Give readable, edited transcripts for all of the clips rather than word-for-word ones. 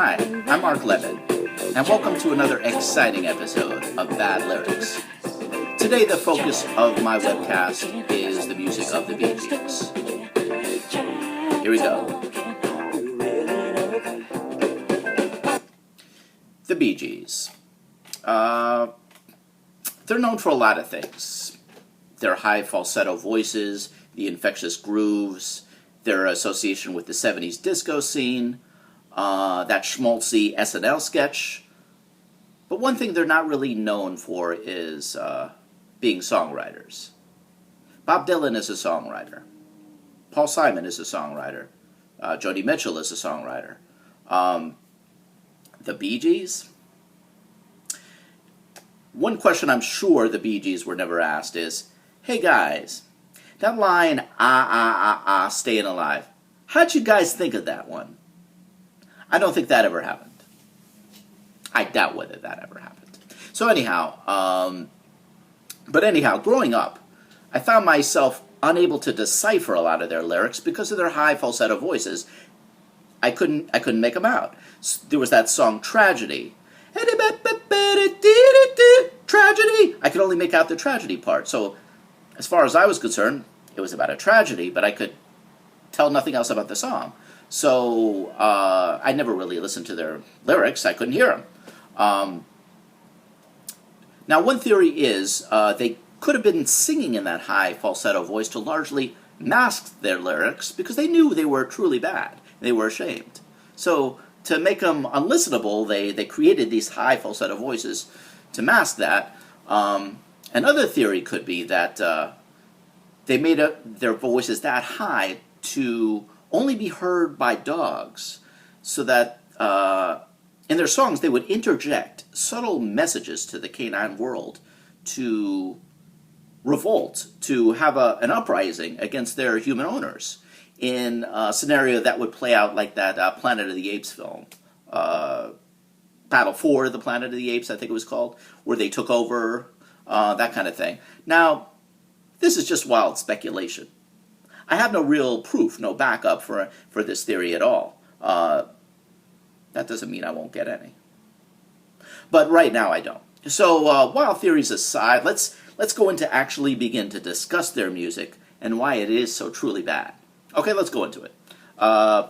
Hi, I'm Mark Levitt, and welcome to another exciting episode of Bad Lyrics. Today the focus of my webcast is the music of the Bee Gees. Here we go. The Bee Gees. They're known for a lot of things. Their high falsetto voices, the infectious grooves, their association with the 70s disco scene, that schmaltzy SNL sketch. But one thing they're not really known for is being songwriters. Bob Dylan is a songwriter. Paul Simon is a songwriter. Joni Mitchell is a songwriter. The Bee Gees? One question I'm sure the Bee Gees were never asked is, hey guys, that line, stayin' alive, how'd you guys think of that one? I don't think that ever happened. I doubt whether that ever happened. So anyhow, growing up, I found myself unable to decipher a lot of their lyrics because of their high falsetto voices. I couldn't make them out. There was that song Tragedy. Tragedy. I could only make out the tragedy part. So as far as I was concerned, it was about a tragedy, but I could tell nothing else about the song. So I never really listened to their lyrics. I couldn't hear them. Now, one theory is they could have been singing in that high falsetto voice to largely mask their lyrics because they knew they were truly bad. They were ashamed. So to make them unlistenable, they created these high falsetto voices to mask that. Another theory could be that they made their voices that high to only be heard by dogs, so that in their songs they would interject subtle messages to the canine world to revolt, to have an uprising against their human owners in a scenario that would play out like that Planet of the Apes film, Battle for the Planet of the Apes, I think it was called, where they took over, that kind of thing. Now, this is just wild speculation. I have no real proof, no backup for this theory at all. That doesn't mean I won't get any. But right now I don't. So wild theories aside, let's go into actually begin to discuss their music and why it is so truly bad. Okay, let's go into it. The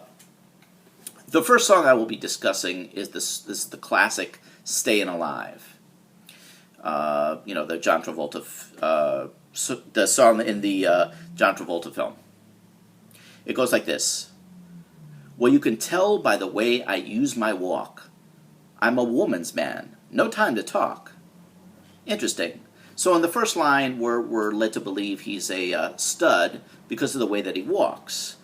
first song I will be discussing is the classic "Stayin' Alive." The John Travolta, the song in the John Travolta film. It goes like this. Well, you can tell by the way I use my walk. I'm a woman's man. No time to talk. Interesting. So in the first line, we're led to believe he's a stud because of the way that he walks.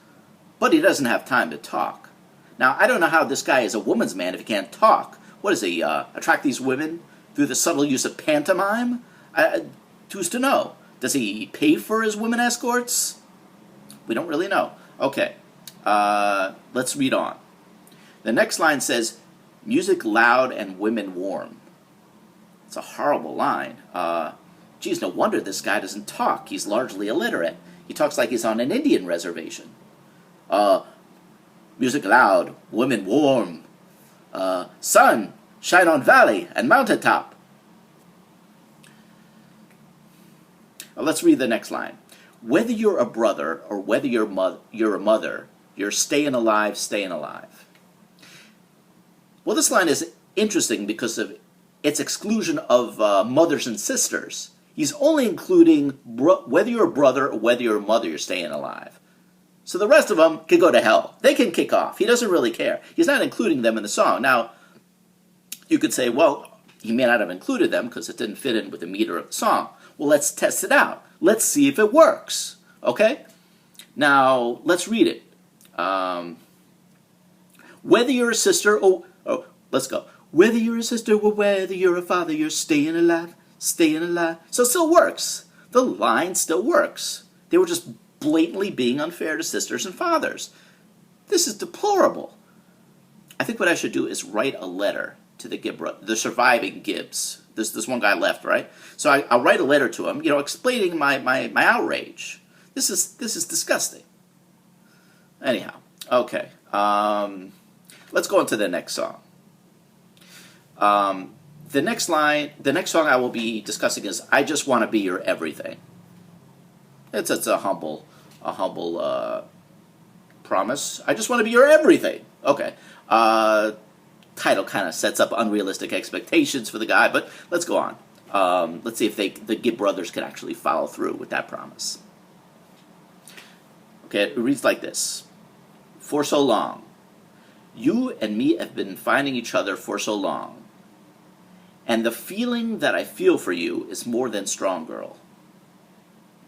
But he doesn't have time to talk. Now, I don't know how this guy is a woman's man if he can't talk. What does he attract these women through the subtle use of pantomime? Who's to know? Does he pay for his women escorts? We don't really know. Okay, let's read on. The next line says, music loud and women warm. It's a horrible line. Geez, no wonder this guy doesn't talk. He's largely illiterate. He talks like he's on an Indian reservation. Music loud, women warm. Sun, shine on valley and mountaintop. Let's read the next line. Whether you're a brother or whether you're a mother, you're stayin' alive, stayin' alive. Well, this line is interesting because of its exclusion of mothers and sisters. He's only including whether you're a brother or whether you're a mother, you're stayin' alive. So the rest of them can go to hell. They can kick off. He doesn't really care. He's not including them in the song. Now, you could say, well, he may not have included them because it didn't fit in with the meter of the song. Well, let's test it out. Let's see if it works. Okay? Now, let's read it. Whether you're a sister let's go. Whether you're a sister or whether you're a father, you're stayin' alive, stayin' alive. So it still works. The line still works. They were just blatantly being unfair to sisters and fathers. This is deplorable. I think what I should do is write a letter to the surviving Gibbs. This one guy left, right? So I'll write a letter to him, explaining my outrage. This is disgusting. Anyhow, okay. Let's go on to the next song. The next song I will be discussing is "I Just Want to Be Your Everything." It's a humble promise. I just want to be your everything. Okay. Title kind of sets up unrealistic expectations for the guy, but let's go on. Let's see if the Gibb brothers can actually follow through with that promise. Okay, it reads like this. For so long. You and me have been finding each other for so long. And the feeling that I feel for you is more than strong, girl.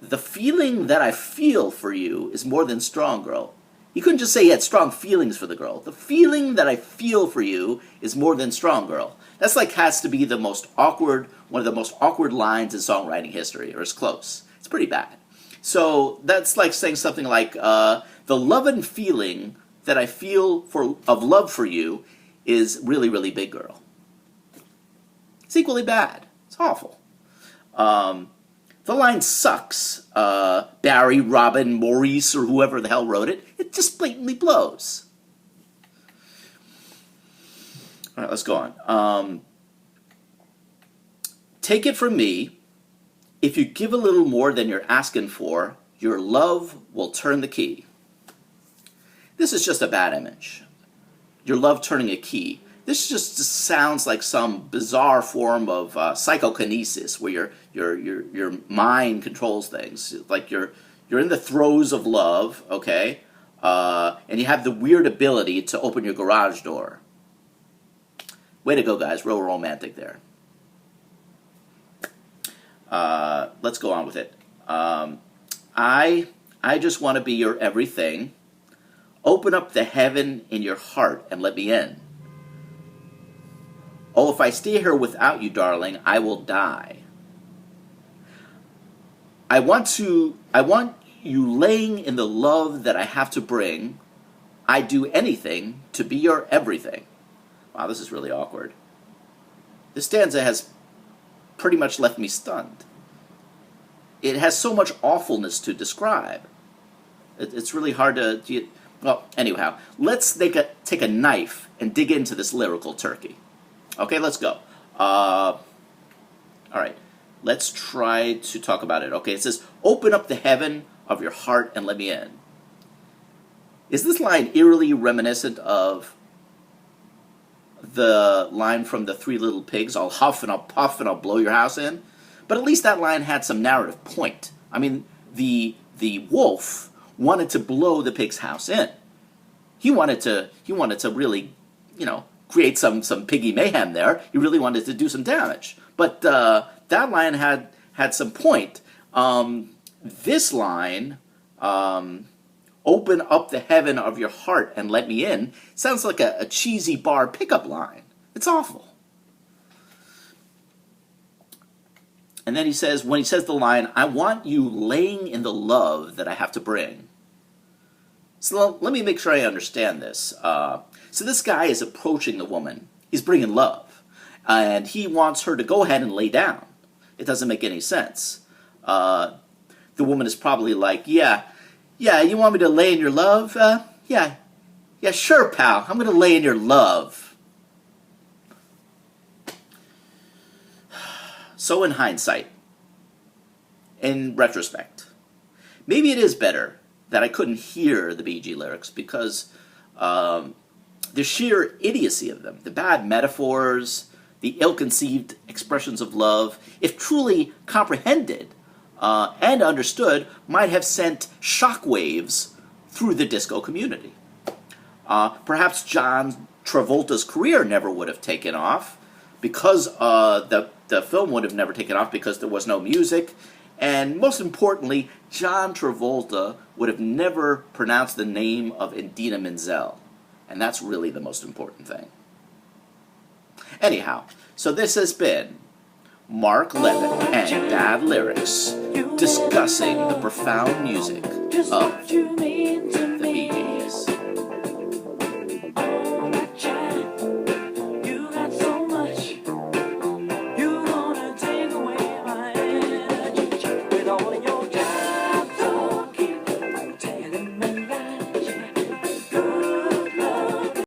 The feeling that I feel for you is more than strong, girl. He couldn't just say he had strong feelings for the girl. The feeling that I feel for you is more than strong, girl. That's like has to be one of the most awkward lines in songwriting history, or it's close. It's pretty bad. So that's like saying something like, the love and feeling that I feel of love for you is really, really big, girl. It's equally bad. It's awful. The line sucks. Barry, Robin, Maurice, or whoever the hell wrote it. It just blatantly blows. All right, let's go on. Take it from me, if you give a little more than you're asking for, your love will turn the key. This is just a bad image. Your love turning a key. This just sounds like some bizarre form of psychokinesis, where your mind controls things. Like you're in the throes of love, okay, and you have the weird ability to open your garage door. Way to go, guys! Real romantic there. Let's go on with it. I just want to be your everything. Open up the heaven in your heart and let me in. Oh, if I stay here without you, darling, I will die. I want you laying in the love that I have to bring. I'd do anything to be your everything. Wow, this is really awkward. This stanza has pretty much left me stunned. It has so much awfulness to describe. It's really hard to... Well, anyhow, let's take a knife and dig into this lyrical turkey. Okay, let's go. All right, let's try to talk about it. Okay, it says, open up the heaven of your heart and let me in. Is this line eerily reminiscent of the line from the Three Little Pigs, I'll huff and I'll puff and I'll blow your house in? But at least that line had some narrative point. I mean, the wolf wanted to blow the pig's house in. He wanted to really, create some piggy mayhem there. He really wanted to do some damage. But that line had some point. This line, open up the heaven of your heart and let me in, sounds like a cheesy bar pickup line. It's awful. And then when he says the line, I want you laying in the love that I have to bring. So let me make sure I understand this. So this guy is approaching the woman. He's bringing love. And he wants her to go ahead and lay down. It doesn't make any sense. The woman is probably like, yeah, you want me to lay in your love? Yeah, sure, pal. I'm going to lay in your love. So in hindsight, in retrospect, maybe it is better that I couldn't hear the Bee Gees lyrics because the sheer idiocy of them, the bad metaphors, the ill-conceived expressions of love, if truly comprehended and understood, might have sent shockwaves through the disco community. Perhaps John Travolta's career never would have taken off because the film would have never taken off because there was no music. And most importantly, John Travolta would have never pronounced the name of Idina Menzel. And that's really the most important thing. Anyhow, so this has been Mark Levitt and Bad Lyrics discussing the profound music of